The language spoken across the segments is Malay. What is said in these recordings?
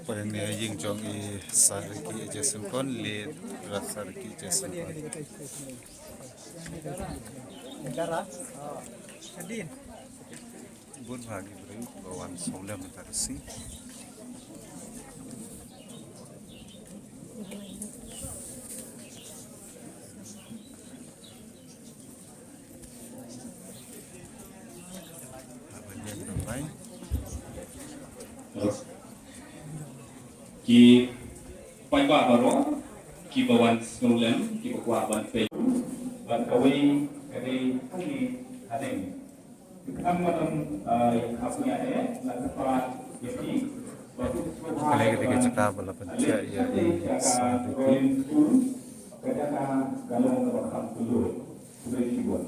Pahingnya yang jong I sariki Jason kon lead sariki Jason kon. Negara. Sedin. Bun bagi beri kawan soalnya bentar sih. Abangnya ramai. Ki pai ba baro ki bawan snulen ki kwa ban pe ban kawai kadi kuni ade amma apa ya la kapa yati Kali ketika cakap bala pencak ya sariki. kada ka galong ka bakam tulo beri buat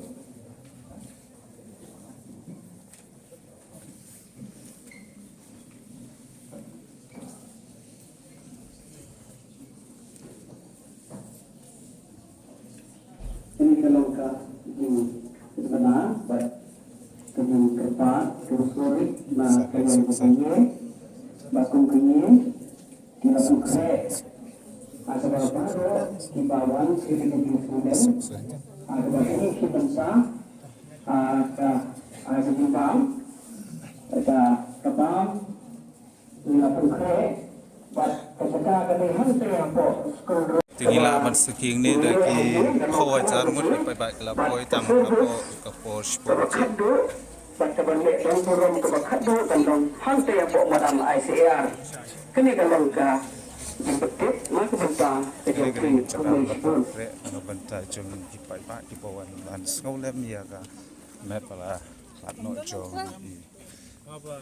ini kalau benar, baik kemudian kertas, kursus, nah kemudian kemudian, bakung kemudian, kita sukses, ada beberapa himbauan sisi kemudian, ada begini kita sah, ada himbauan, ada kebam, kita sukses, baik ketika kami hampir apa sekolah Tingila man saking ni daki kau ajar mut pai pai kelapoi tam kapo sport. baca balik dan turun ke bakadu dan hantu yang bawa madam ICR kini kalau ke betul maka bentang Kali sejauh ketika ini cakap bala pre ano banta jong di pai pai di bawah ban sekolah ya ka met pala patno jong I Apa?